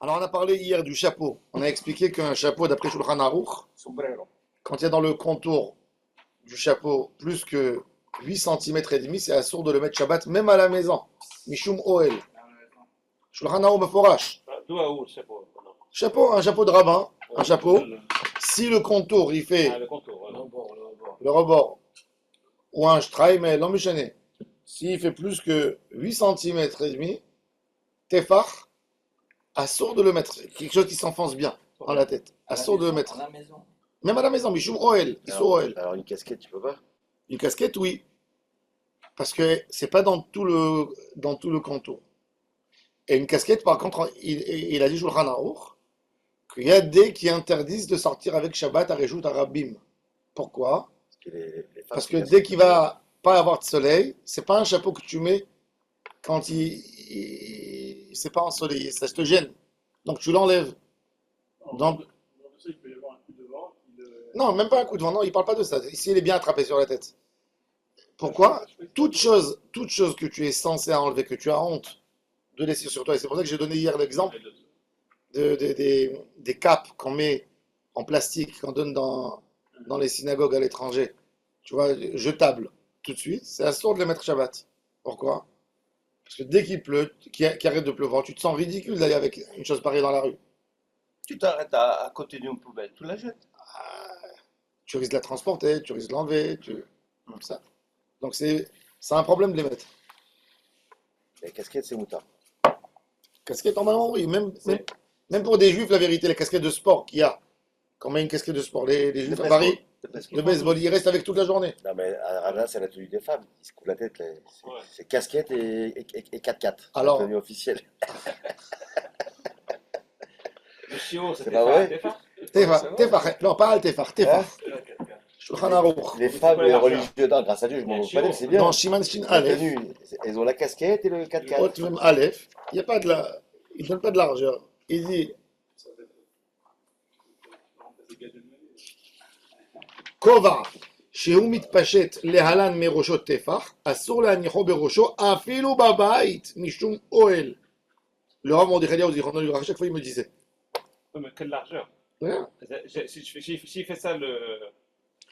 Alors, on a parlé hier du chapeau. On a expliqué qu'un chapeau, d'après Shulchan Aruch, Sombrero. quand il y a dans le contour du chapeau plus que 8 centimètres et demi, c'est assourd de le mettre Shabbat, même à la maison. Mishum Oel. Shulchan Aruch Meforash. D'où à où le chapeau? Non. Chapeau, un chapeau de rabbin, un chapeau. Le- Si le contour, il fait le contour, voilà. le rebord, ou un mais non méchané, s'il fait plus que 8 centimètres et demi, tefar, assourd de le mettre. Quelque chose qui s'enfonce bien dans la tête. Assourd de le mettre. À la maison. Même à la maison, Mishum Oel. Issur Oel. Alors une casquette, tu peux pas? Une casquette, oui. Parce que c'est pas dans tout le contour. Et une casquette, par contre, il a dit Shulchan Aruch qu'il y a des qui interdisent de sortir avec Shabbat à Réjout Arabim. Pourquoi? Parce que les femmes Parce se que cassent dès les qu'il pieds. va pas avoir de soleil, c'est pas un chapeau que tu mets quand c'est pas ensoleillé, ça te gêne. Donc tu l'enlèves. Donc, Il peut y avoir un coup de vent non, même pas un coup de vent, non, il parle pas de ça. Ici, il est bien attrapé sur la tête. Pourquoi? Toute chose que tu es censé enlever, que tu as honte de laisser sur toi, et c'est pour ça que j'ai donné hier l'exemple des capes qu'on met en plastique, qu'on donne dans les synagogues à l'étranger, tu vois, jetables, tout de suite, c'est assourd de les mettre Shabbat. Pourquoi? Parce que dès qu'il pleut, qu'il arrête de pleuvoir, tu te sens ridicule d'aller avec une chose pareille dans la rue. Tu t'arrêtes à côté d'une poubelle, tu la jettes. Tu risques de la transporter, tu risques de l'enlever, ça. Donc c'est un problème de les mettre. Les casquettes, c'est moutard. Casquette, normalement, oui, même pour des juifs, la vérité, les casquettes de sport qu'il y a, quand on met une casquette de sport, les juifs à Paris, le baseball, ils restent avec toute la journée. Non, mais à Rana, c'est la tenue des femmes. Ils se coulent la tête. Ouais. C'est casquette et 4x4. C'est Alors- la tenue officielle. Le chiot, C'est c'était pas vrai? Tefar, non, pas Al-Tefar, Tefar. Shulchan Aruch. Les femmes, pas les l'argent. religieux, non, grâce à Dieu, je m'en Les moque pas d'elles, chiots. c'est bien. Dans Shiman Shin La Aleph, tenue, elles ont la casquette et le 4x4. autre même Aleph, il n'y a pas de la. Il ne donne pas de l'argent. Il dit Kova, שהוא מתפשט להלן מראשו טפח, אסור להניחו בראשו אפילו בבית משום אוהל. Le Rav Mordechai Eliyahu, zichrono livracha, chaque fois il me disait. Ouais, mais quelle largeur? Hein? S'il fait ça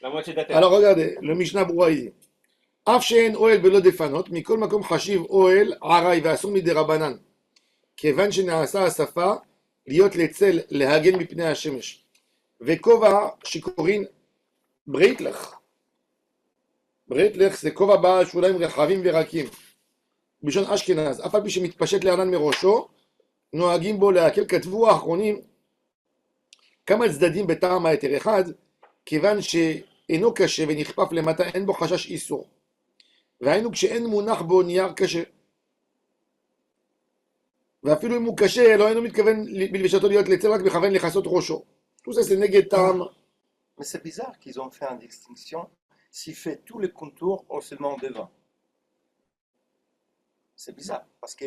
la moitié de la tête. Alors regardez, le Mishnah Berurah il dit אף שאין אוהל בלא דפנות, מכל מקום חשיב אוהל עראי ואסור מדי רבנן, כיוון שנעשה השפה להיות לצל להגן מפני השמש. וכובע שקוראים ברייטלך. ברייטלך זה כובע בעל שוליים רחבים ורקים. בלשון אשכנז, אף על פי שמתפשט להלן מראשו, נוהגים בו להקל. כתבו האחרונים כמה צדדים בטעם ההיתר. אחד, כיוון שאינו קשה ונכפף למטה, אין בו חשש איסור. והיינו כשאין מונח בו נייר קשה. ואפילו אם הוא קשה, לא היינו מתכוון בלבשתו להיות לצל, רק מכוון לכסות ראשו. tout ça c'est נגד טעם. Mais c'est bizarre qu'ils ont fait une distinction s'il fait tous les contours ou seulement devant. C'est bizarre parce que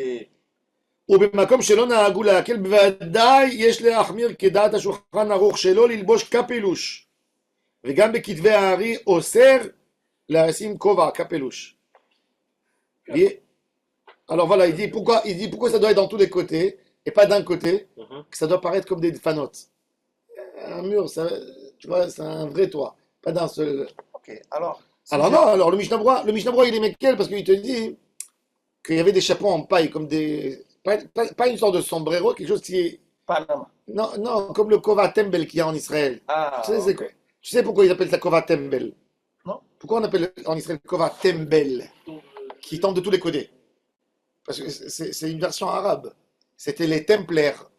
ובמקום שלא נהגו להקל, בוודאי יש להחמיר כדעת השולחן ערוך שלא ללבוש קפלוש. וגם בכתבי הארי אוסר לשים כובע קפלוש. Alors voilà, il dit pourquoi ça doit être dans tous les côtés et pas d'un côté, que ça doit paraître comme des fanotes. Un mur, ça, tu vois, c'est un vrai toit, pas d'un seul. ok, alors. Alors non, alors le Mishnah Berurah il est quel parce qu'il te dit qu'il y avait des chapeaux en paille comme des, pas une sorte de sombrero, quelque chose qui est, Panama. non, comme le kova tembel qu'il y a en Israël. Ah, Tu sais, c'est ok. quoi? Tu sais pourquoi ils appellent ça kova tembel? Non. Pourquoi on appelle en Israël kova tembel, qui tombe de tous les côtés? Parce que c'est une version arabe. C'était les templaires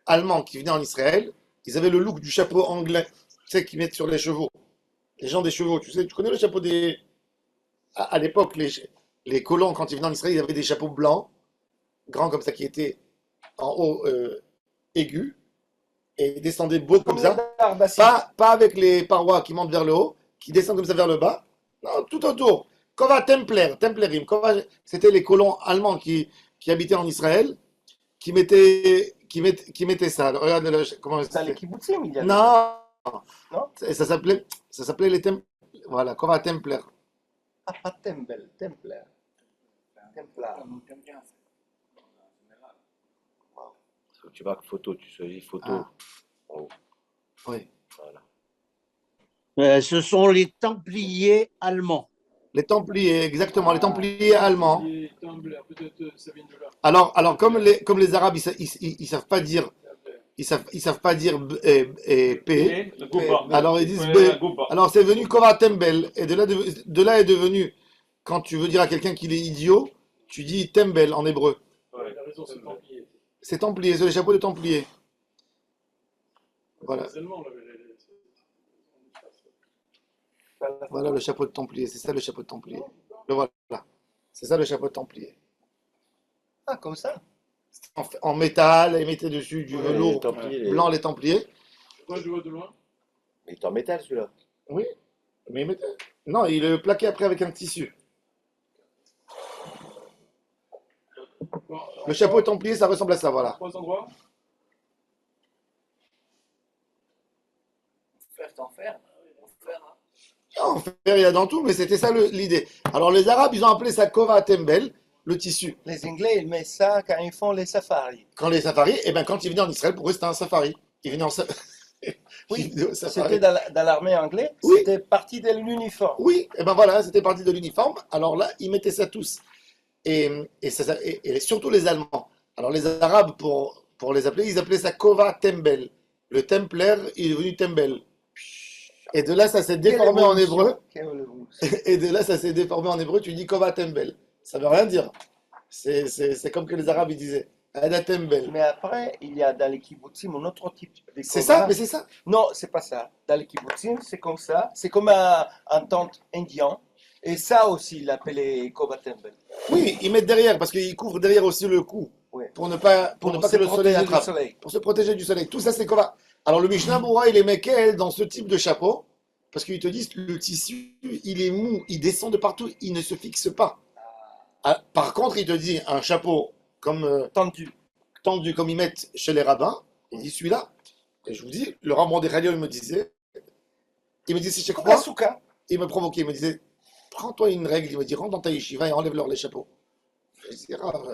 allemands qui venaient en Israël. Ils avaient le look du chapeau anglais, tu sais, qu'ils mettent sur les chevaux. Les gens des chevaux, tu sais, tu connais le chapeau des. À l'époque, les colons, quand ils venaient en Israël, ils avaient des chapeaux blancs, grands comme ça, qui étaient en haut aigus, et ils descendaient beaux comme ça. Pas avec les parois qui montent vers le haut, qui descendent comme ça vers le bas. Non, tout autour. Kova Templarim. C'était les colons allemands qui habitaient en Israël, qui mettaient ça. Regarde comment Dans les kibbutzim, il y a. Non, Non. ça s'appelait les Temples. Voilà, Kova Templar. Ah, pas Tempel, Templar. Templar. Tu marques photo, tu choisis photo. Ah. En haut. Oui. Voilà. Ce sont les Templiers allemands. Les Templiers, exactement, les Templiers allemands. Les Tumblr, peut-être ça vient de là. Alors comme les Arabes, ils savent pas dire, ils savent pas dire P. Le Gouba. Alors ils disent Ouais, B. Gouba. Alors c'est venu Kova Tembel. Et de là est devenu, quand tu veux dire à quelqu'un qu'il est idiot, tu dis Tembel en hébreu. Ouais. Il a raison, c'est Templier. C'est Templier, c'est le chapeau de Templier. Voilà. Les Allemands, là, Voilà le chapeau de Templier, c'est ça le chapeau de Templier. Le voilà. C'est ça le chapeau de Templier. Ah, comme ça. En métal, ils mettaient dessus du Les velours Templiers, les- blanc, les Templiers. Moi, je vois de loin. Mais il est en métal celui-là. Oui, mais ils mettaient. Non, il le plaquait après avec un tissu. Bon, Le chapeau de Templier, ça ressemble à ça, voilà. 3 endroits. En fer, il y a dans tout, mais c'était ça l'idée. Alors les Arabes, ils ont appelé ça Kova Tembel, le tissu. Les Anglais, ils mettent ça quand ils font les safaris. Quand les safaris, eh ben quand ils venaient en Israël, pour eux c'était un safari. Ils venaient en Oui, ils venaient au safari. C'était dans l'armée anglaise, Oui. c'était partie de l'uniforme. Oui, et ben voilà, c'était parti de l'uniforme. Alors là, ils mettaient ça tous. Et surtout les Allemands. Alors les Arabes, pour les appeler, ils appelaient ça Kova Tembel. Le Templer, il est devenu Tembel. Et de là, ça s'est déformé en hébreu. Quelle évolution. Et de là, ça s'est déformé en hébreu. Tu dis Kova Tembel. Ça veut rien dire. C'est comme que les Arabes ils disaient. Ada Tembel. Mais après, il y a dans les kibbutzim un autre type de C'est kova. ça, mais c'est ça. Non, c'est pas ça. Dans les kibbutzim, c'est comme ça. C'est comme un tente indien. Et ça aussi, il l'appelait kova tembel. Oui, ils mettent derrière parce qu'ils couvrent derrière aussi le cou. Oui. Pour ne pas se que le soleil protéger du attrape. soleil. Pour se protéger du soleil. Tout ça, c'est Kova. Alors le Mishnah Moura, il est Mekel dans ce type de chapeau. Parce qu'ils te disent le tissu, il est mou, il descend de partout, il ne se fixe pas. Ah, par contre, il te dit un chapeau comme tendu comme ils mettent chez les rabbins. Il dit celui-là. Et je vous dis, le Rambam des Khalil me disait, il me dit si je crois, Asuka. il me provoquait, il me disait, prends-toi une règle, il me dit, rentre dans ta yeshiva et enlève-leur les chapeaux. Je dis, c'est grave.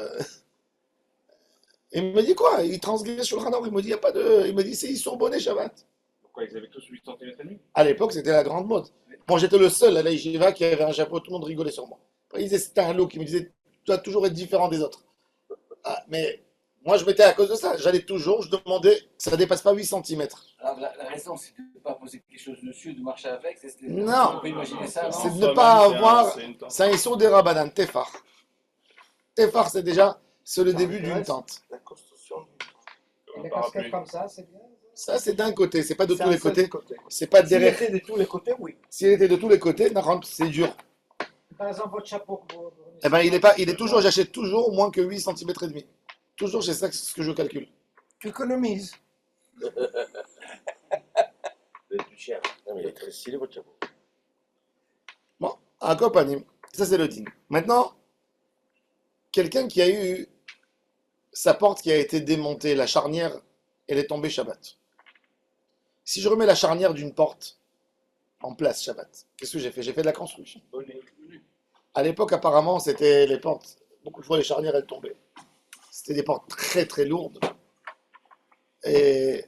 Il me dit quoi? Il transgresse sur le Hanar, il me dit, il y a pas de. Il me dit, c'est ils sont bonnets Shabbat. Pourquoi ils avaient tous 8 cm et demi? À l'époque, c'était la grande mode. Moi, j'étais le seul à la yeshiva qui avait un chapeau, tout le monde rigolait sur moi. Après, il disait, c'était un look, il me disait, tu dois toujours être différent des autres. Ah, mais moi, je m'étais à cause de ça. J'allais toujours, je demandais que ça ne dépasse pas 8 cm. Alors, la raison, c'est de ne pas poser quelque chose dessus, de marcher avec. Non. On peut imaginer ça, C'est non? de ne pas avoir. C'est un issur des Rabbanan, Tefar. Tefar, c'est le début d'une tente. La construction du... Les casquettes comme ça, c'est bien. Ça, c'est d'un côté, c'est pas de C'est tous un les seul côtés. côté. C'est pas S'il derrière. était de tous les côtés, oui. S'il était de tous les côtés, c'est dur. Par exemple, votre chapeau. Eh ben, il est toujours, j'achète toujours moins que 8 cm et demi. Toujours, c'est ça ce que je calcule. Tu économises. Il est plus cher. Non, mais il est très stylé votre chapeau. Bon, un copanim, ça c'est le din. Maintenant, quelqu'un qui a eu sa porte qui a été démontée, la charnière, elle est tombée Shabbat. Si je remets la charnière d'une porte en place Shabbat, qu'est-ce que j'ai fait? J'ai fait de la construction. À l'époque, apparemment, c'était les portes, beaucoup de fois les charnières, elles tombaient. C'était des portes très très lourdes. Et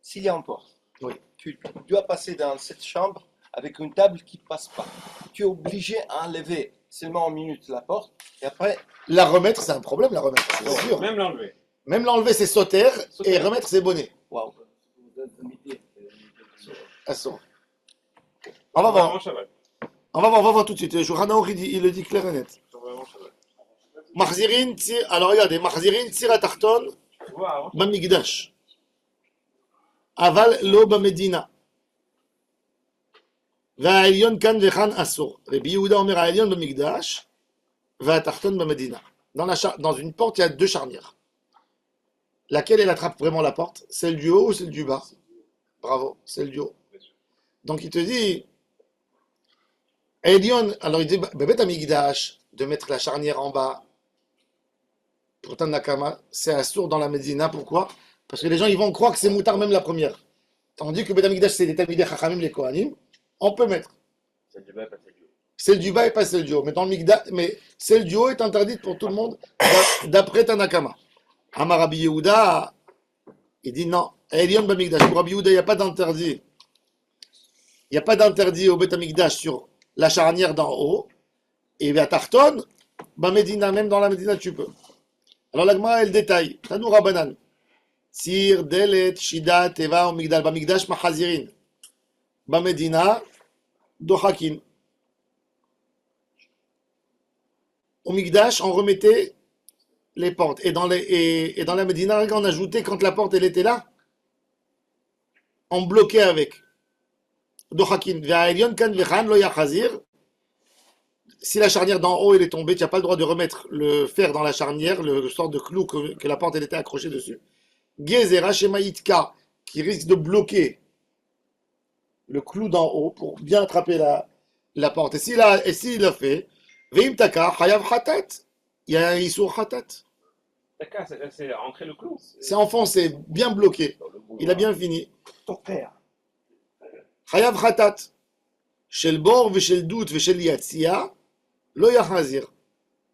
S'il y a une porte, Oui. tu dois passer dans cette chambre avec une table qui ne passe pas. Tu es obligé à enlever seulement une minute la porte et après, la remettre, c'est un problème, la remettre, c'est sûr. Même l'enlever. Même l'enlever, c'est sauter et remettre ses bonnets. waouh. Assour. On va voir. Vraiment Shabbat. On va voir tout de suite. Johanna il le dit clair et net. Vraiment Shabbat. Mahzirin, alors regardez, Mahzirin, Tsira Tarton, Tu vois, avant, Bamigdash. Aval, lo Bamedina. והעליון כאן וכאן אסור. רבי יהודה אומר העליון במקדש והתחתון במדינה. Dans une porte, il y a deux charnières. Laquelle elle attrape vraiment la porte? Celle du haut ou celle du bas? Bravo, celle du haut. Donc il te dit, Elion, alors il dit, Bebet Amigdash, de mettre la charnière en bas, pour Tanakama, c'est assour dans la Médina. Pourquoi? Parce que les gens ils vont croire que c'est moutard même la première. Tandis que Bet Amigdash c'est les Tamidei Chachamim, les Kohanim, on peut mettre. Celle du bas, pas celle du haut. Celle du bas et pas celle du haut. Mais dans le Migdash, mais celle du haut est interdite pour tout le monde d'après Tanakama. Amar Rabbi Yehuda, il dit non. Elion Bamikdash. Pour Rabbi Yehuda, il n'y a pas d'interdit. Il n'y a pas d'interdit au Bet Amikdash sur la charnière d'en haut. Et à Tarton, Bamedina, même dans la Médina, tu peux. Alors la Gemara, elle détaille. Tanou Rabbanan. Tsir, Delet, Shida, Teva, Omigdal, Bamikdash, Mahazirin. Bamedina, Dohakin. Au Migdash, on remettait les portes. Et dans la Médina, on ajoutait, quand la porte elle était là, on bloquait avec. Dohakin. Ve'aelion kan vechan lo yachazir. Si la charnière d'en haut elle est tombée, tu n'as pas le droit de remettre le fer dans la charnière, le sort de clou que la porte elle était accrochée dessus. Gezera shemaïtka, qui risque de bloquer le clou d'en haut pour bien attraper la porte. Et s'il l'a fait, veim taka, hayav hatat. Il y a un isur hatat. D'accord, c'est rentrer le clou. C'est enfoncé, bien bloqué. Dans le bout, Il a bien fini. Ton père. Hayav hatat. Shel bor, veshel dout, veshel yatzia, lo yachazir.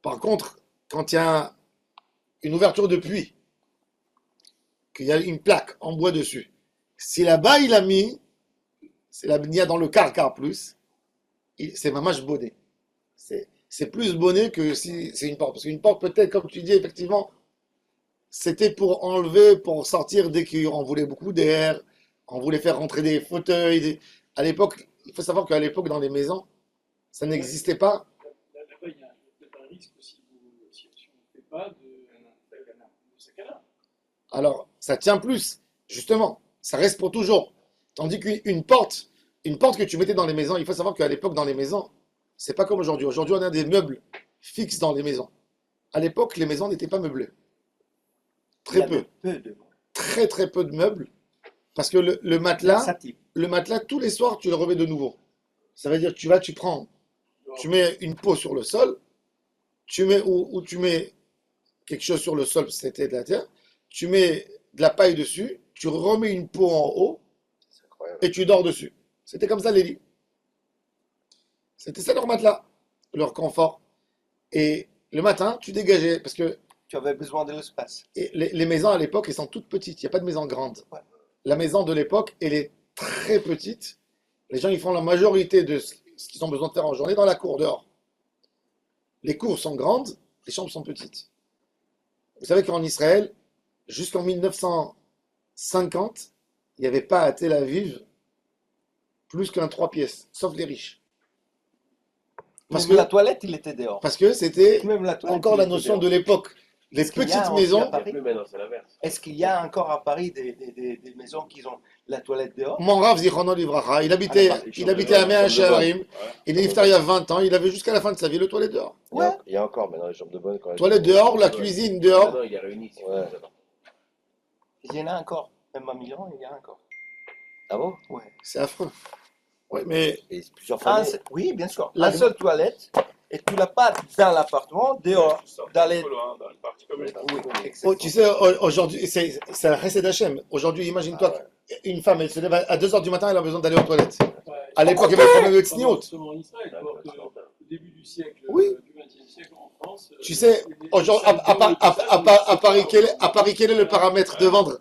Par contre, quand il y a une ouverture de puits, qu'il y a une plaque en bois dessus, si là-bas il a mis, c'est la bnia dans le carcar plus, c'est mamash bonnet. C'est plus bonnet que si c'est une porte. Parce qu'une porte, peut-être, comme tu dis, effectivement, c'était pour enlever, pour sortir dès qu'on voulait beaucoup d'air, on voulait faire rentrer des fauteuils. À l'époque, il faut savoir qu'à l'époque, dans les maisons, ça n'existait pas. Là-bas, il y a peut-être un risque si on ne fait pas de sakana. Alors, ça tient plus, justement. Ça reste pour toujours. Tandis qu'une porte que tu mettais dans les maisons, il faut savoir qu'à l'époque, dans les maisons, c'est pas comme aujourd'hui. Aujourd'hui, on a des meubles fixes dans les maisons. À l'époque, les maisons n'étaient pas meublées. Très peu. Peu de Très, très peu de meubles. Parce que le matelas, tous les soirs, tu le remets de nouveau. Ça veut dire que tu mets une peau sur le sol, tu mets quelque chose sur le sol, c'était de la terre, tu mets de la paille dessus, tu remets une peau en haut C'est incroyable. et tu dors dessus. C'était comme ça les lits. C'était ça leur matelas, leur confort. Et le matin, tu dégageais, parce que Tu avais besoin de l'espace. les maisons à l'époque, elles sont toutes petites. Il n'y a pas de maison grande. Ouais. La maison de l'époque, elle est très petite. Les gens, ils font la majorité de ce qu'ils ont besoin de faire en journée dans la cour dehors. Les cours sont grandes, les chambres sont petites. Vous savez qu'en Israël, jusqu'en 1950, il n'y avait pas à Tel Aviv plus qu'un 3 pièces, sauf les riches. Parce Même que, la toilette, il était dehors. parce que c'était Même la toilette, encore il la était notion dehors. de l'époque. Les Est-ce qu'il y a petites aussi maisons, à Il n'y a plus maintenant, c'est l'inverse. Est-ce qu'il y a encore à Paris des maisons qui ont la toilette dehors? mon Rav Zichrono Livracha, il habitait à Mea Shearim, il est niftar il y a 20 ans, il avait jusqu'à la fin de sa vie le toilette dehors. Il y a encore maintenant les chambres de bonne. Quand Toilette dehors, la cuisine dehors. Non, il est réuni. Il y en a encore. Même à Milan, il y a encore. Ah bon? Ouais. C'est affreux. Oui, mais Et c'est plusieurs Un familles. seul- oui, bien sûr. La- Un seule toilette et tu l'as pas dans l'appartement, dehors. Dans les... Dans le parti communautaire. Oui, oh, exactement. tu sais, aujourd'hui, c'est un recette d'Hachem. Aujourd'hui, imagine-toi, une femme, elle se lève à 2h du matin, elle a besoin d'aller aux toilettes. Ouais. À l'époque, il y avait le problème de Pas tsniout. seulement en Israël, au début du siècle, Oui. du XXe siècle en France. Tu sais, aujourd'hui, à Paris, quel est le paramètre de vendre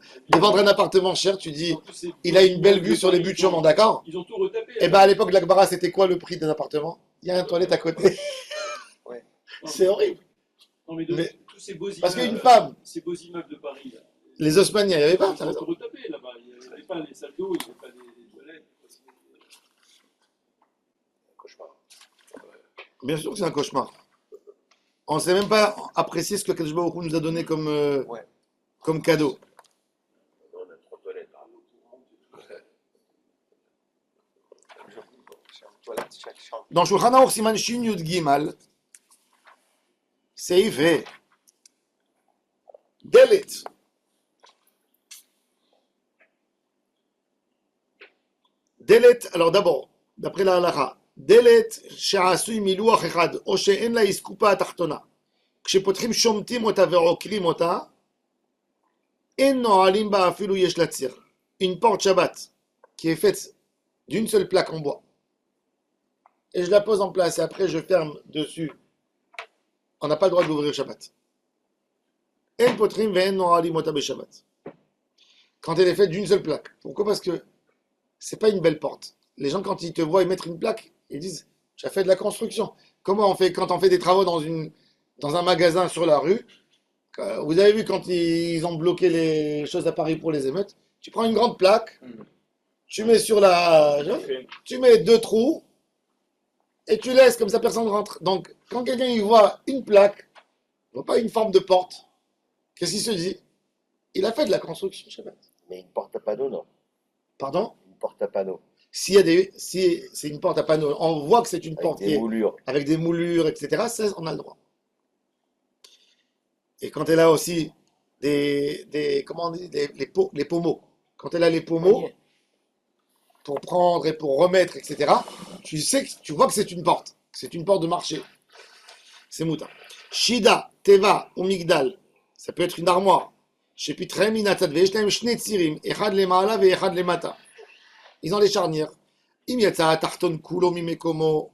un appartement cher? Tu dis, il a une belle vue sur les buts de Chaumont, d'accord? Ils ont tout retapé. Eh ben, à l'époque de l'Akbara, c'était quoi le prix d'un appartement? Il y a une toilette à côté. C'est horrible. Non, mais Mais- tous ces beaux immeubles, Parce qu'une femme, ces beaux immeubles de Paris, là, les Haussmanniens, il n'y avait pas, ils t'as ont raison. tout retapé là-bas. Il n'y avait pas les salles d'eau, il n'y avait pas les toilettes. Cauchemar. Bien sûr que c'est un cauchemar. On ne sait même pas apprécier ce que Kadosh Baruch Hu nous a donné comme cadeau. On a 3 toilettes. Toilette, chaque chambre. Dans Shulchan Aruch Siman Shin Yud Gimal, Seif He, Delet. Delet, alors d'abord, d'après la halacha, Delet שעשוי מלוח אחד, או שאין לה אסקופה התחתונה. כשפותחים שומטים אותה ועוקרים אותה, אין נועלים בה אפילו יש לה ציר. Une porte Shabbat qui est faite d'une seule plaque en bois. Et je la pose en place et après je ferme dessus. On n'a pas le droit d'ouvrir Shabbat. En potrim ve'en no'alim ota beshabbat. Quand elle est faite d'une seule plaque. Pourquoi? Parce que c'est pas une belle porte. Les gens, quand ils te voient mettre une plaque, ils disent, tu as fait de la construction. Comment on fait quand on fait des travaux dans un magasin sur la rue? Vous avez vu quand ils ont bloqué les choses à Paris pour les émeutes? Tu prends une grande plaque, tu mets tu mets 2 trous et tu laisses comme ça personne rentre. Donc quand quelqu'un il voit une plaque, il voit pas une forme de porte, qu'est-ce qu'il se dit? Il a fait de la construction, Shabbat. Mais une porte à panneau, non. Pardon? Une porte à panneau. Si c'est une porte à panneau, on voit que c'est une Avec porte des moulures. avec des moulures, etc. Ça, on a le droit. Et quand elle a aussi comment on dit, les pommeaux. Quand elle a les pommeaux, pour prendre et pour remettre, etc., tu vois que c'est une porte. C'est une porte de marché. C'est mouta. Shida, Teva ou Migdal, ça peut être une armoire. Shepitrem inatat ve'eshtem shne tsirim, echad lema'ala ve'echad lemata. Ils ont les charnières. Im yatsa tarton kulo mimekomo,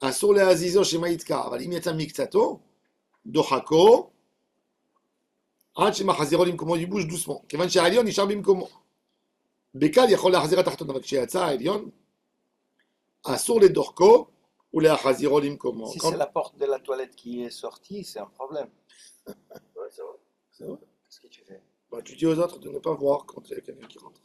asur le'azizo shemaitka, aval im yatsa miktato, dohako, עד שמחזירו למקומו ייבוש דוסמו, כיוון שהעליון נשאר במקומו. בקל יכול להחזיר התחתון, אבל כשיצא העליון, אסור לדוחקו ולהחזירו למקומו. Si c'est la porte de la toilette qui est sortie, c'est un problème. Ouais, c'est vrai. C'est vrai. Qu'est-ce que tu fais? Bah, tu dis aux autres de ne pas voir quand il y a quelqu'un qui rentre.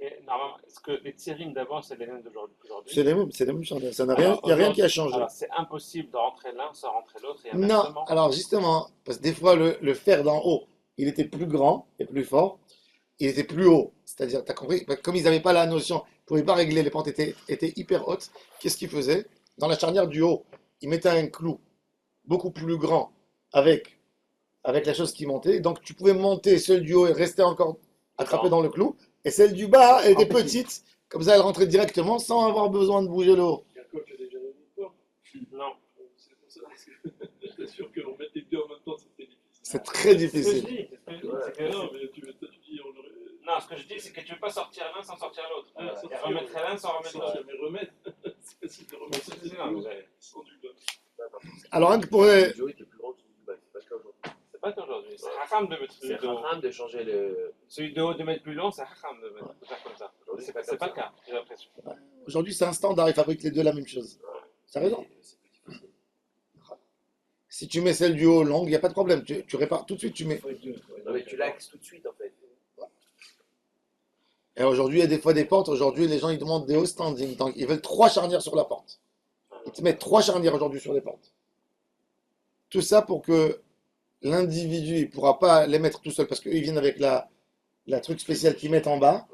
Et normalement, est-ce que les tsirim d'avant, c'est les mêmes d'aujourd'hui? C'est les mêmes choses. Ça n'a rien, il n'y a rien qui a changé. Alors, c'est impossible de rentrer l'un sans rentrer l'autre et Non, inversement. alors justement, parce que des fois le fer d'en haut, il était plus grand et plus fort, il était plus haut. C'est-à-dire, tu as compris, comme ils n'avaient pas la notion, ils ne pouvaient pas régler, les pentes étaient hyper hautes, qu'est-ce qu'ils faisaient? Dans la charnière du haut, ils mettaient un clou beaucoup plus grand avec la chose qui montait. Donc tu pouvais monter celle du haut et rester encore attrapé dans le clou. Et celle du bas, elle était petite, comme ça elle rentrait directement sans avoir besoin de bouger le haut. Jacob, tu as déjà vu une porte? Non. C'est pour ça, parce que j'étais sûr qu'on mettre les deux en même temps, c'était difficile. C'est très C'est ce que je difficile. dis. C'est ce que je dis, c'est que- Non, mais toi, tu dis, on aurait. Non, ce que je dis, c'est que tu ne veux pas sortir l'un sans sortir l'autre. Ah, Et sortir, remettre l'un sans remettre sortir, l'autre. mais remettre, c'est facile de remettre. Non, mais j'ai- Sans du bas. Alors, un que pourrait. Le jour était plus grand que celui du bas. C'est pas qu'aujourd'hui. c'est pas qu'aujourd'hui. C'est Hacham de mettre C'est celui de haut. rare de changer le. Celui de haut de mettre plus long, c'est Hacham de faire comme ça. Aujourd'hui, C'est c'est pas pas le cas, j'ai l'impression. Aujourd'hui, c'est un standard, ils fabriquent les deux la même chose. T'as raison. C'est plus difficile. Si tu mets celle du haut longue, il n'y a pas de problème. Tu répares tout de suite, tu mets. Non, mais tu l'axes tout de suite en fait. Et aujourd'hui, il y a des fois des portes. Aujourd'hui, les gens ils demandent des hauts standing. Donc, ils veulent 3 charnières sur la porte. Ils te mettent 3 charnières aujourd'hui sur les portes. Tout ça pour que l'individu ne pourra pas les mettre tout seul parce qu'ils viennent avec la truc spécial qu'ils mettent en bas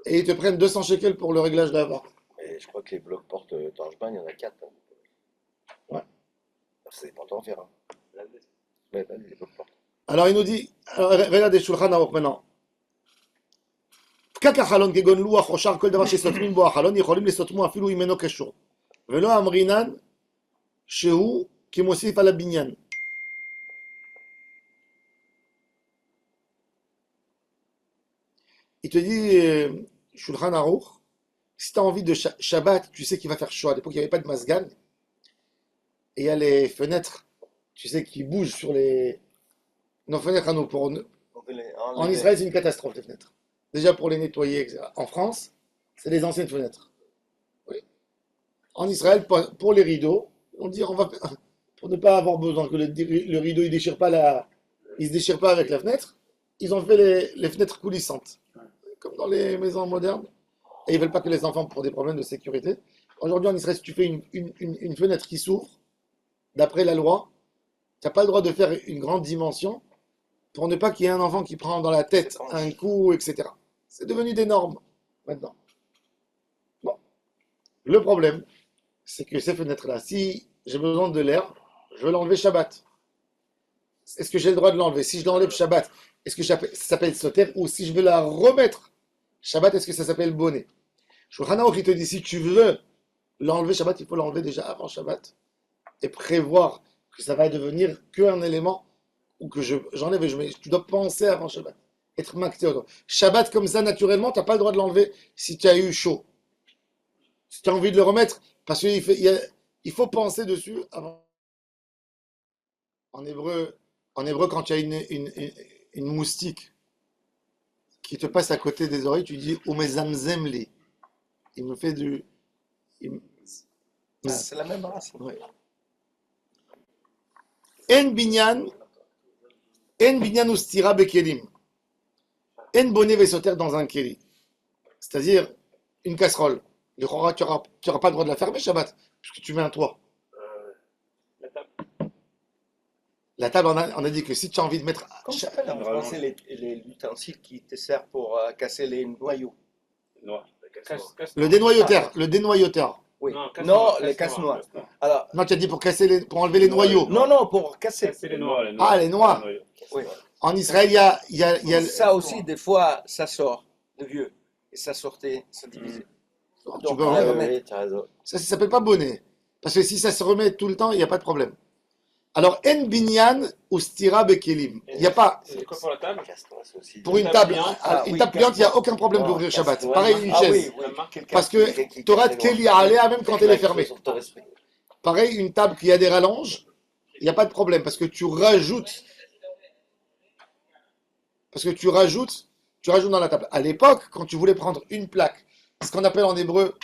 et ils te prennent 200 shekels pour le réglage de la porte. Et je crois que les blocs portes Torchban, il y en a 4. Ouais. Ça dépend d'en faire. Hein. Ouais, bah, les blocs portes. Alors il nous dit, alors, regardez Shulchan Aruch maintenant. פקק החלון כגון לוח או שאר כל דבר שסותמים בו החלון יכולים לסותמו אפילו אם אינו קשור ולא אמרינן שהוא כמוסיף על הבניין. Il te dit, Shulchan Aruch, si tu as envie de Shabbat, tu sais qu'il va faire chaud. À l'époque, il n'y avait pas de masgan. Et il y a les fenêtres, tu sais, qui bougent sur nos fenêtres à nous. En Israël, c'est une catastrophe, les fenêtres. Déjà pour les nettoyer, etc. En France, c'est les anciennes fenêtres. Oui. En Israël, pour les rideaux, on dit, pour ne pas avoir besoin que le rideau il se déchire pas avec la fenêtre, ils ont fait les fenêtres coulissantes, comme dans les maisons modernes. Et ils veulent pas que les enfants, pour des problèmes de sécurité. Aujourd'hui, en Israël, si tu fais une fenêtre qui s'ouvre, d'après la loi, tu n'as pas le droit de faire une grande dimension pour ne pas qu'il y ait un enfant qui prend dans la tête un coup, etc. C'est devenu des normes maintenant. Bon. Le problème, c'est que ces fenêtres-là, si j'ai besoin de l'air, je veux l'enlever Shabbat. Est-ce que j'ai le droit de l'enlever? Si je l'enlève Shabbat, est-ce que ça s'appelle sauter? Ou si je veux la remettre Shabbat, est-ce que ça s'appelle bonnet? Shulchan Aruch, il te dit, si tu veux l'enlever Shabbat, il faut l'enlever déjà avant Shabbat et prévoir que ça va devenir qu'un élément ou que j'enlève et je mets. Tu dois penser avant Shabbat. Être macté. Shabbat comme ça, naturellement, tu n'as pas le droit de l'enlever si tu as eu chaud. Si tu as envie de le remettre, parce qu'il faut penser dessus avant. En hébreu, en hébreu, quand tu as une moustique qui te passe à côté des oreilles, tu dis Umezamzemli. Il me fait du. il- C'est la même racine. Ouais. En binyan, en binyan ustira bekelim. En bonnet vesoter dans un keli. C'est-à-dire une casserole. Le chora, tu n'auras pas le droit de la fermer, Shabbat, puisque tu mets un toit. La table. La table, on a dit que si tu as envie de mettre. Comment ça s'appelle en français les ustensiles qui te servent pour casser les noyaux? Noir. Le dénoyauteur, le dénoyauteur. Oui. Non, Non, les casse-noix. Alors, Non, tu as dit pour enlever les noyaux. non, pour casser. C'est les noirs. Ah, les noirs. Oui. En Israël, il y a Ça aussi, des fois, ça sort de vieux. Et ça sortait, ça divisait. tu Donc, peux on enlever. va remettre. Oui, tu as raison. Ça s'appelle pas bonnet. Parce que si ça se remet tout le temps, il n'y a pas de problème. Alors, en binyan ou stira bekelim. Il n'y a pas. C'est quoi pour la table? Casse-toi, c'est aussi. Pour une Une table, table pliante. une table pliante, il n'y a aucun problème Non, d'ouvrir Shabbat. casse-toi. Pareil, une Ah chaise. oui, Parce que tu auras de keli à aller même quand elle est fermée. Sur ton esprit. Pareil, une table qui a des rallonges, il n'y a pas de problème. Parce que tu rajoutes. Dans la table. À l'époque, quand tu voulais prendre une plaque, ce qu'on appelle en hébreu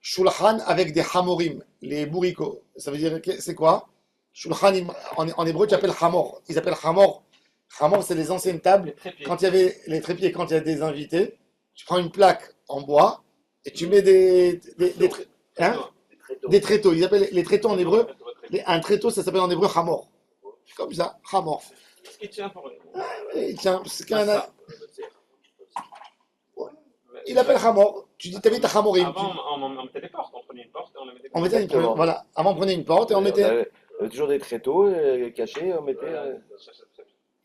shulchan avec des hamorim, les bourricots. Ça veut dire, c'est quoi? Shulchan, en hébreu, tu appelles hamor. Ils appellent hamor. Hamor, c'est les anciennes tables. Les trépieds. Quand il y avait les trépieds, quand il y a des invités, tu prends une plaque en bois et tu mets des tréteaux. Ils appellent les tréteaux en hébreu. Un tréteau, ça s'appelle en hébreu hamor. Comme ça, hamor. Ce qui tient pour eux. Et tiens, c'est qu'un. Ça. Il appelle hamor. Tu dis, t'habites à hamorim. Avant, on mettait des portes. On prenait une porte et on la mettait. On mettait une, Exactement. voilà. Avant, on prenait une porte et on On mettait. avait toujours des tréteaux cachés, on mettait.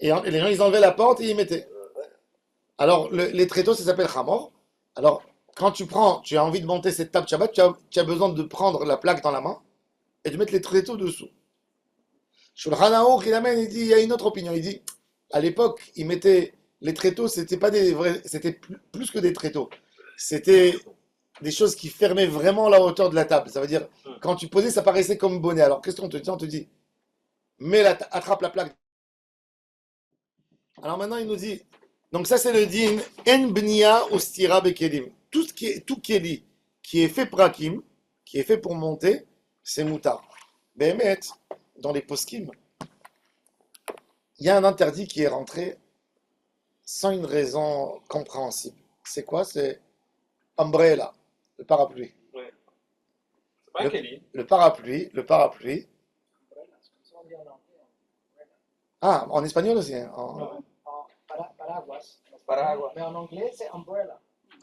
Et les gens, ils enlevaient la porte et ils mettaient. Alors, les tréteaux, ça s'appelle hamor. Alors, quand tu as envie de monter cette table Shabbat, tu as besoin de prendre la plaque dans la main et de mettre les tréteaux dessous. Shulchan Aruch, il amène, il dit, il y a une autre opinion. Il dit, à l'époque, ils mettaient les tréteaux, c'était pas des vrais, c'était plus que des tréteaux. C'était des choses qui fermaient vraiment la hauteur de la table. Ça veut dire, quand tu posais, ça paraissait comme bonnet. Alors, qu'est-ce qu'on te dit? On te dit, attrape la plaque. Alors maintenant, il nous dit, donc ça c'est le din, en bnia ou stira bekelim. Tout keli qui est fait prakim, qui est fait pour monter, c'est moutar. Behemet, dans les poskim, il y a un interdit qui est rentré sans une raison compréhensible. C'est quoi? C'est umbrella, le parapluie. C'est pas un Kelly. Le parapluie. Ah, en espagnol aussi. Hein, Paraguas. Paraguas. Mais en anglais, c'est umbrella.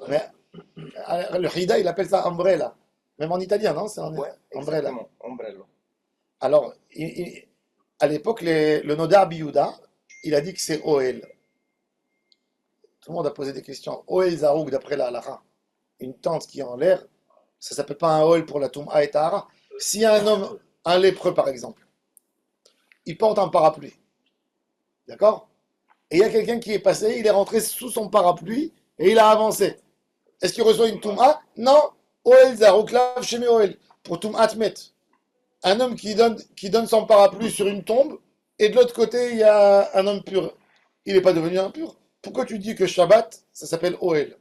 mais le Hida, il appelle ça umbrella. Même en italien, non? C'est Ouais, umbrella. exactement. Ombrello. Alors, à l'époque, le Nodar Biyuda, il a dit que c'est Oel. Tout le monde a posé des questions. Oel Zarouk, d'après la halakha, une tente qui est en l'air, ça s'appelle pas un Oel pour la Toum'a et Tahara. S'il y a un homme, un lépreux par exemple, il porte un parapluie. D'accord? Et il y a quelqu'un qui est passé, il est rentré sous son parapluie et il a avancé. Est-ce qu'il reçoit une Toum'a? Non. Oel Zarouk, lav chez Oel. Pour Toum'at Met. Un homme qui donne son parapluie sur une tombe, et de l'autre côté, il y a un homme pur. Il n'est pas devenu impur. Pourquoi tu dis que Shabbat, ça s'appelle Oel?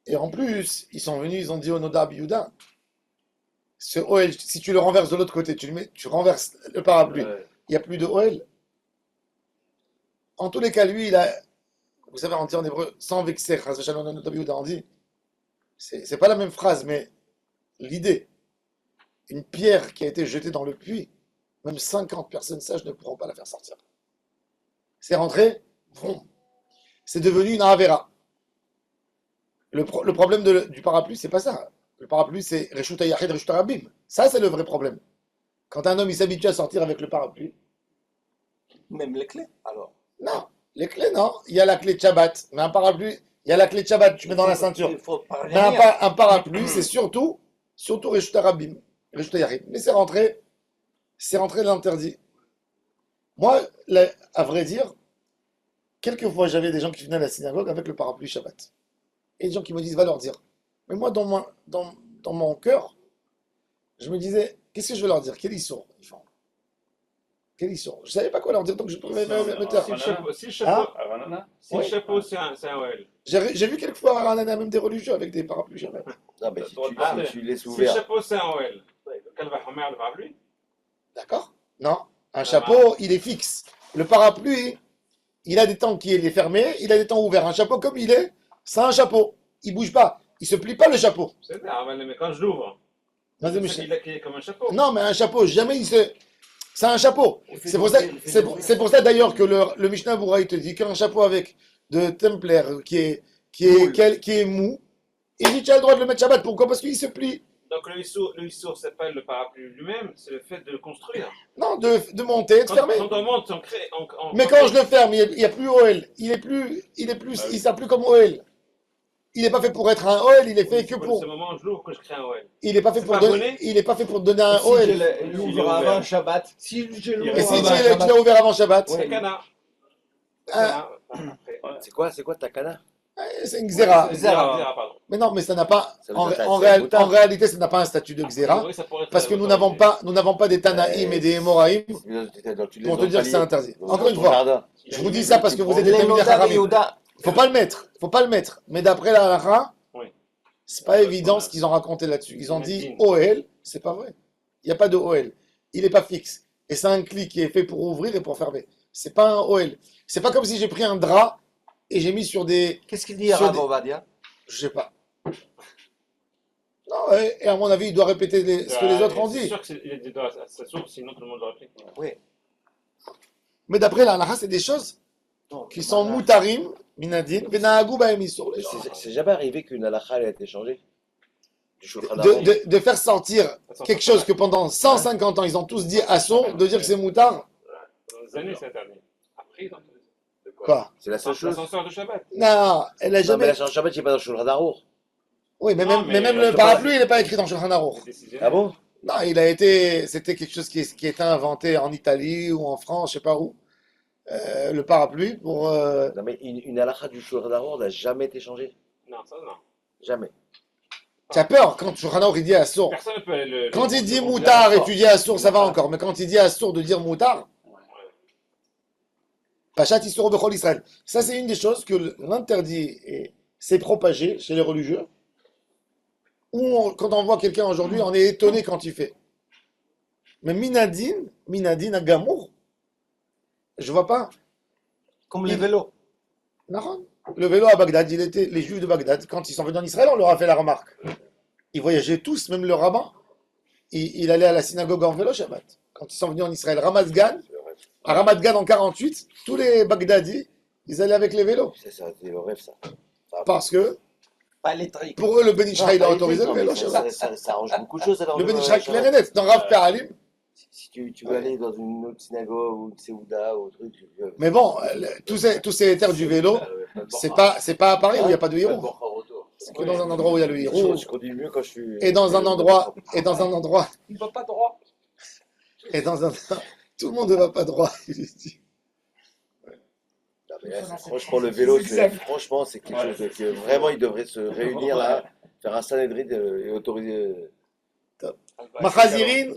Et en plus, ils sont venus, ils ont dit au Nodar Biyuda, ce Oel, si tu le renverses de l'autre côté, tu renverses le parapluie, il n'y a plus de Oel. En tous les cas, lui, vous savez, on dit en hébreu, sans vexer, Nodar Biyuda, on dit, c'est pas la même phrase, mais l'idée. Une pierre qui a été jetée dans le puits, même 50 personnes sages ne pourront pas la faire sortir. C'est rentré, vroom. C'est devenu une avera. Le problème du parapluie, c'est pas ça. Le parapluie, c'est Reshut HaYachid, Reshut HaRabim. Ça, c'est le vrai problème. Quand un homme il s'habitue à sortir avec le parapluie, Même les clés, alors. non. Les clés, non. Il y a la clé de Shabbat. Mais un parapluie, il y a la clé de Shabbat, tu mets dans la ceinture. Il faut Mais parvenir. un parapluie, c'est surtout Reshut HaRabim. Mais c'est rentré de l'interdit. Moi, à vrai dire, quelquefois j'avais des gens qui venaient à la synagogue avec le parapluie Shabbat. Et des gens qui me disent, va leur dire. Mais moi, dans mon cœur, je me disais, qu'est-ce que je vais leur dire? Quel ils sont? Quel issour? Je savais pas quoi leur dire, donc je pouvais me taire. Si le chapeau, si le chapeau, si le Oui. chapeau c'est un OL. J'ai vu quelquefois même des religieux avec des parapluies jamais. Non, mais si Ah, tu laisses Si le ouvert. chapeau c'est un OL, quel va remettre le parapluie? D'accord? Non. Un chapeau, il est fixe. Le parapluie, il a des temps qui est fermé, il a des temps ouverts. Un chapeau comme il est, c'est un chapeau. Il bouge pas. Il se plie pas le chapeau. C'est ça, mais quand je l'ouvre, Vas-y, c'est Michel. qu'il est comme un chapeau. Non, mais un chapeau, jamais il se. C'est un chapeau. C'est pour ça d'ailleurs que le Mishnah Boura, il te dit qu'un chapeau avec de Templar qui est mou, il dit tu as le droit de le mettre Shabbat. Pourquoi? Parce qu'il se plie. Donc le issour, c'est pas le parapluie lui-même, c'est le fait de le construire. Non, de monter et de fermer. Quand on monte, on crée. Mais quand je le ferme, il n'y a plus OL. Il sert plus comme OL. Il n'est pas fait pour être un OL, il est fait que pour. C'est le moment où je l'ouvre que je crée un OL. Il n'est pas fait C'est pour pas donner. abonné Il n'est pas fait pour donner un Si OL. je l'ouvre avant Shabbat, si je l'ouvre Et si avant tu Shabbat, l'as ouvert avant Shabbat, C'est Cana. ah, C'est quoi ta cana? c'est une xéra. Xéra, pardon. Mais non, mais ça n'a pas. Ça veut En, dire ça, en c'est un moutard. en réalité, ça n'a pas un statut de xéra. Oui, ça pourrait être Parce que autorisé. nous n'avons pas des Tanaïm et des Hémoraïm pour te dire que c'est interdit. Encore une fois, je vous dis ça parce que vous êtes des les Talmidei Noda et Chachamim. Yehuda, Faut pas le mettre. Mais d'après la halakha, Oui. c'est pas évident ce qu'ils ont raconté là-dessus. Ils ont dit OL, c'est pas vrai. Il n'y a pas de OL. Il n'est pas fixe. Et c'est un clic qui est fait pour ouvrir et pour fermer. C'est pas un OL. C'est pas comme si j'ai pris un drap et j'ai mis sur des. qu'est-ce qu'il dit Sur Rav des- Ovadia? Je sais pas. Non, et à mon avis, il doit répéter ce que les autres ont C'est dit. sûr qu'il est dit à sa source, sinon tout le monde l'aurait pris. Mais d'après la halakha, c'est des choses qui sont moutarim, minadin, venahagou ba'em isur, les gens. C'est jamais arrivé qu'une halakha ait été changée du Shulchan Aruch. De faire sortir quelque chose que pendant 150 ans, ils ont tous dit assour, de dire que c'est moutard. Dans les années, c'est interdit. Après, ils ont de Quoi? C'est la seule chose. L'ascenseur de Shabbat. Non, elle a Non, mais jamais. la Shabbat, il n'est pas dans le Shulchan Aruch. Oui, mais Non, même mais- le parapluie, il n'est pas écrit dans Shulchan Aruch. C'est décisionnel. Ah bon? Non, c'était quelque chose qui était inventé en Italie ou en France, je sais pas où. Le parapluie pour. Non, mais une halakha du Shulchan Aruch n'a jamais été changée. Non, ça non. Jamais. Tu as peur quand Shulchan Aruch il dit assour. Personne ne peut aller le. Quand il dit moutard et tu dis assour, ça va encore. Mais quand il dit assour de dire moutard, Pachat Issour Bechol Israël. Ça, c'est une des choses que l'interdit s'est propagé chez les religieux. Quand on voit quelqu'un aujourd'hui, on est étonné quand il fait. Mais Minadin à Gamour, je vois pas. Comme les vélos. Naran. Le vélo à Bagdad, les juifs de Bagdad, quand ils sont venus en Israël, on leur a fait la remarque. Ils voyageaient tous, même le rabbin. Il allait à la synagogue en vélo Shabbat. Quand ils sont venus en Israël, à Ramat Gan en 48, tous les Bagdadis, ils allaient avec les vélos. C'est le rêve, ça. Parce que, Pas électrique. pour eux, le Ben Israël a Non, autorisé le non, mais vélo ça, Shabbat. ça arrange beaucoup de choses. Alors, Le Ben le Israël, Shabbat. clair et net. Dans Rav Karalim. Si tu veux aller dans une autre synagogue ou une Séouda ou un truc. Mais bon, tous ces terres du vélo, c'est pas à Paris où il n'y a pas de héros. C'est que dans un endroit où il y a le héros. Je conduis mieux quand je suis. Et dans un endroit, Il va pas droit. tout le monde ne va pas droit, il dit. Non, mais là, franchement, le vélo, franchement, c'est quelque chose que vraiment, ils devraient se réunir là, faire un Sanhedrin et autoriser. Machazirin,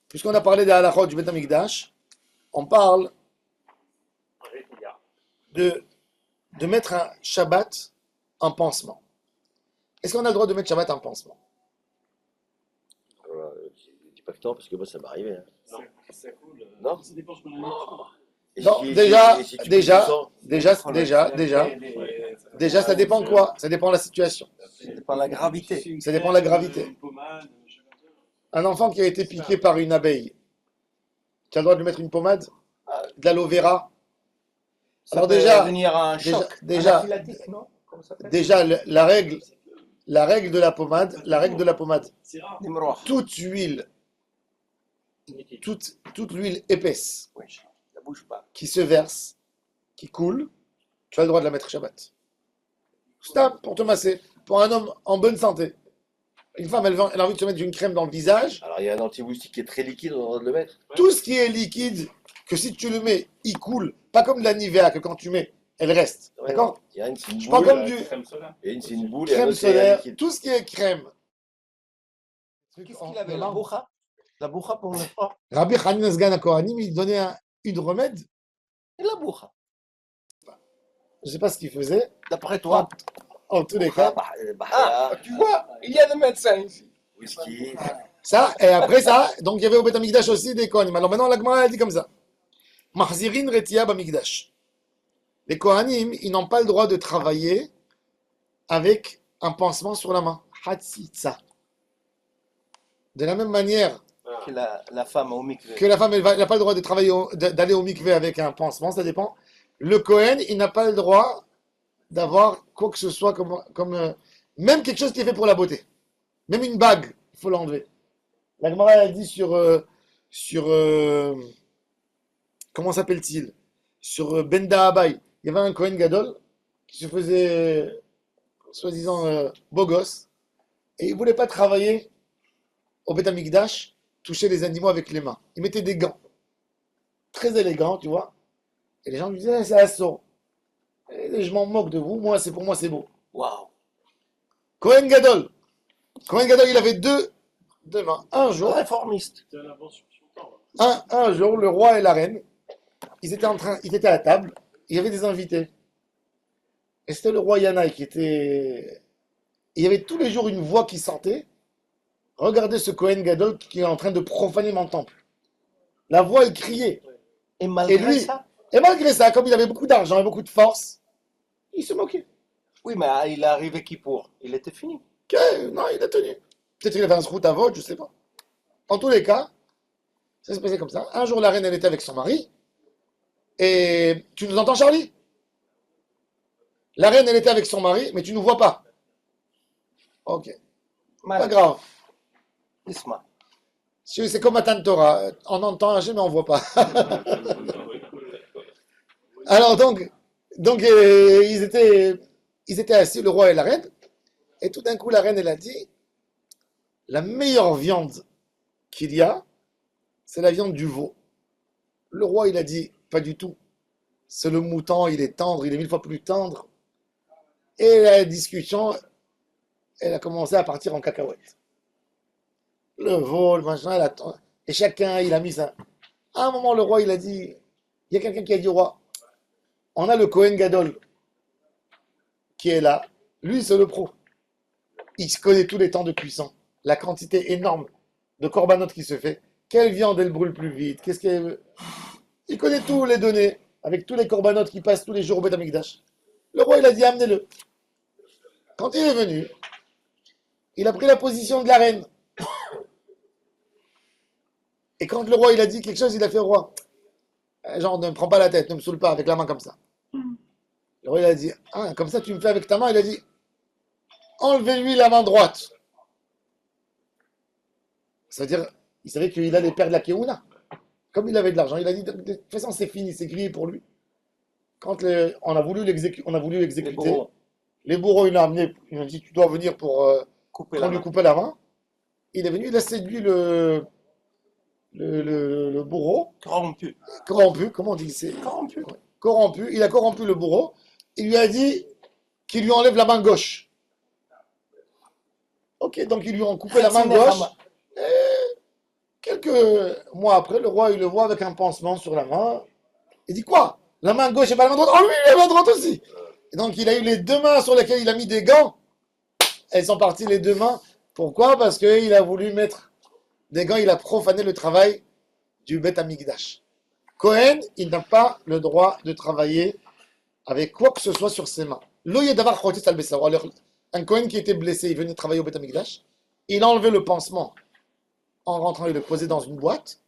puisqu'on a parlé des halachot du Beth Amikdash, on parle de mettre un Shabbat en pansement. Est-ce qu'on a le droit de mettre Shabbat en pansement? Dis pas que non, parce que moi, ça m'est arrivé. Hein. Ça coule. Non. Ça dépend ce qu'on a mis. Et Non, si- déjà, et si tu déjà, coupes le sang, déjà, ça dépend quoi? Ça dépend de la situation. Ça dépend de la gravité. Ça dépend de la gravité. Une pommade, je sais pas. Un enfant qui a été piqué par une abeille, tu as le droit de lui mettre une pommade? De l'aloe vera? Ça Alors peut déjà, devenir un choc. déjà, Anaphylatique, non? Comment ça s'appelle? déjà, la règle de la pommade, C'est rare. Nimroch. toute huile épaisse Oui, ça bouge pas. qui se verse, qui coule, tu as le droit de la mettre Shabbat. Stop, pour te masser. Pour un homme en bonne santé. Une femme, elle a envie de se mettre une crème dans le visage. Alors, il y a un anti-moustique qui est très liquide, on a le droit de le mettre. Tout ce qui est liquide, que si tu le mets, il coule. Pas comme de la Nivea, que quand tu mets, elle reste. Ouais, D'accord? Il y a une, c'est une Je parle boule, comme du Crème solaire. et une, c'est une boule, et un crème autre, c'est un solaire, liquide. tout ce qui est crème. Qu'est-ce qu'il avait, la boucha? La boucha pour le froid. Rabbi Hanina Sgan HaKohanim, il donnait une remède. Et la boucha. Je ne sais pas ce qu'il faisait. D'après toi. En tous les cas. Ah, tu vois, il y a des médecins ici. Whisky. Ça, et après ça, donc il y avait au Beth Amikdash aussi des Kohanim. Alors maintenant, la Gemara elle dit comme ça. Mahzirin retia b'Amikdash. Les Kohanim, ils n'ont pas le droit de travailler avec un pansement sur la main. Hatzitza. De la même manière Que la femme au mikvé. que la femme, elle n'a pas le droit de travailler, d'aller au mikvé avec un pansement, ça dépend. Le Kohen, il n'a pas le droit d'avoir quoi que ce soit même quelque chose qui est fait pour la beauté. Même une bague, il faut l'enlever. La Gemara a dit comment s'appelle-t-il? Sur Benda Abaye. Il y avait un Kohen Gadol qui se faisait, soi-disant, beau gosse. Et il ne voulait pas travailler au Beth Amikdash, toucher les animaux avec les mains. Il mettait des gants. Très élégants, tu vois. Et les gens lui disaient, c'est assaut. Et je m'en moque de vous. Pour moi, c'est beau. Waouh. Kohen Gadol. Kohen Gadol, il avait deux mains. Un jour, Réformiste. C'est un invention sur le temps. un jour, le roi et la reine, ils étaient à la table. Il y avait des invités. Et c'était le roi Yanaï qui était. Il y avait tous les jours une voix qui sortait. Regardez ce Kohen Gadol qui est en train de profaner mon temple. La voix, elle criait. Et malgré Et lui, ça. et malgré ça, comme il avait beaucoup d'argent et beaucoup de force, il se moquait. Oui, mais il est arrivé qui pour? Il était fini. Non, il a tenu. Peut-être qu'il avait un scout à vote, je sais pas. En tous les cas, ça s'est passé comme ça. Un jour, la reine, elle était avec son mari. Et tu nous entends, Charlie? La reine, elle était avec son mari, mais tu ne nous vois pas. Ok, pas grave. Isma. C'est comme Matan Torah. On entend un mais on ne voit pas. Alors donc ils étaient assis, le roi et la reine. Et tout d'un coup, la reine, elle a dit, la meilleure viande qu'il y a, c'est la viande du veau. Le roi, il a dit, pas du tout. C'est le mouton, il est tendre, il est 1000 fois plus tendre. Et la discussion, elle a commencé à partir en cacahuète. Le veau, le machin, et chacun, il a mis ça. À un moment, le roi, il a dit, il y a quelqu'un qui a dit au roi, on a le Kohen Gadol qui est là. Lui, c'est le pro. Il se connaît tous les temps de cuisson. La quantité énorme de corbanotes qui se fait. Quelle viande, elle brûle plus vite. Il connaît tous les données, avec tous les corbanotes qui passent tous les jours au Beth Amikdash. Le roi, il a dit, amenez-le. Quand il est venu, il a pris la position de la reine. Et quand le roi, il a dit quelque chose, il a fait au roi. Genre, ne me prends pas la tête, ne me saoule pas avec la main comme ça. Le roi, il a dit, ah, comme ça, tu me fais avec ta main. Il a dit, enlevez-lui la main droite. C'est-à-dire, il savait qu'il allait perdre la Keuna. Comme il avait de l'argent, il a dit, de toute façon, c'est fini, c'est grillé pour lui. Quand on a voulu l'exécuter, les bourreaux, il l'ont amené, il a dit, tu dois venir pour lui couper la main. Il est venu, il a séduit le bourreau. Corrompu. Comment on dit? Corrompu. Il a corrompu le bourreau. Il lui a dit qu'il lui enlève la main gauche. Ok, donc ils lui ont coupé la main gauche. Et quelques mois après, le roi, il le voit avec un pansement sur la main. Il dit quoi? La main gauche et pas la main droite? Oh oui, la main droite aussi. Et donc il a eu les deux mains sur lesquelles il a mis des gants. Elles sont parties les deux mains. Pourquoi? Parce qu'il a voulu mettre des gants, il a profané le travail du Beth Amikdash. Cohen, il n'a pas le droit de travailler avec quoi que ce soit sur ses mains. Alors, un Cohen qui était blessé, il venait travailler au Beth Amikdash, il a enlevé le pansement en rentrant, il le posait dans une boîte,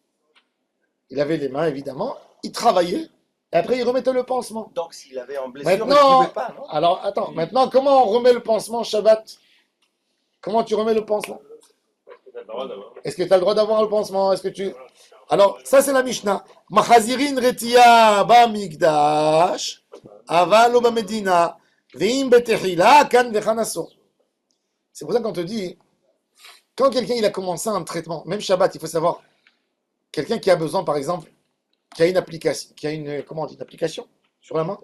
il avait les mains évidemment, il travaillait, et après il remettait le pansement. Donc s'il avait un blessure, il ne Maintenant, pouvait pas, non? alors attends, maintenant comment on remet le pansement Shabbat? Comment tu remets le pansement? Est-ce que tu as le droit d'avoir le pansement? Alors, ça c'est la Mishnah. Machazirin retia ba migdash, aval ba medina, veim betechila kan vechanaso. C'est pour ça qu'on te dit, quand quelqu'un il a commencé un traitement, même Shabbat, il faut savoir, quelqu'un qui a besoin, par exemple, qui a une application, comment on dit, une application sur la main.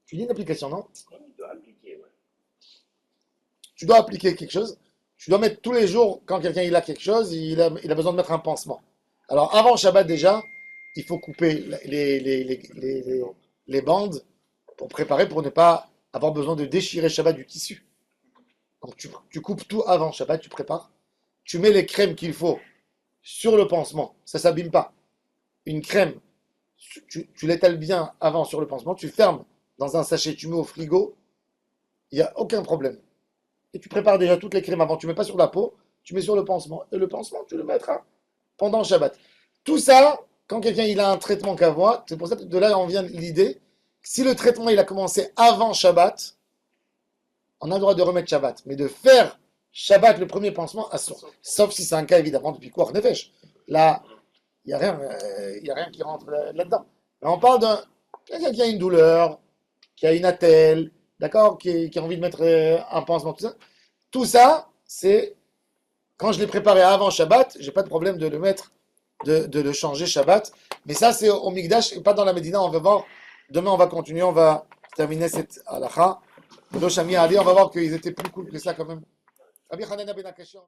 Tu dis une application, non? Tu dois appliquer quelque chose. Tu dois mettre tous les jours, quand quelqu'un il a quelque chose, il a besoin de mettre un pansement. Alors, avant Shabbat déjà, il faut couper les bandes pour préparer, pour ne pas avoir besoin de déchirer Shabbat du tissu. Donc, tu coupes tout avant Shabbat, tu prépares. Tu mets les crèmes qu'il faut sur le pansement. Ça ne s'abîme pas. Une crème, tu l'étales bien avant sur le pansement, tu fermes dans un sachet, tu mets au frigo, il n'y a aucun problème. Et tu prépares déjà toutes les crèmes avant. Tu ne mets pas sur la peau, tu mets sur le pansement. Et le pansement, tu le mettras pendant Shabbat. Tout ça, quand quelqu'un il a un traitement qu'à voir, c'est pour ça que de là on vient l'idée. Si le traitement il a commencé avant Shabbat, on a le droit de remettre Shabbat. Mais de faire Shabbat le premier pansement, sauf si c'est un cas évidemment de Pikuach Nefesh. Là, il n'y a rien qui rentre là-dedans. Mais on parle d'un quelqu'un qui a une douleur, qui a une attelle, d'accord, qui a envie de mettre un pansement, tout ça. Tout ça, c'est quand je l'ai préparé avant Shabbat, j'ai pas de problème de le mettre, de le changer Shabbat. Mais ça, c'est au Mikdash et pas dans la Médina. On va voir. Demain, on va continuer, on va terminer cette halakha. On va voir qu'ils étaient plus cool que ça quand même. Rabbi Hanania ben Akashia.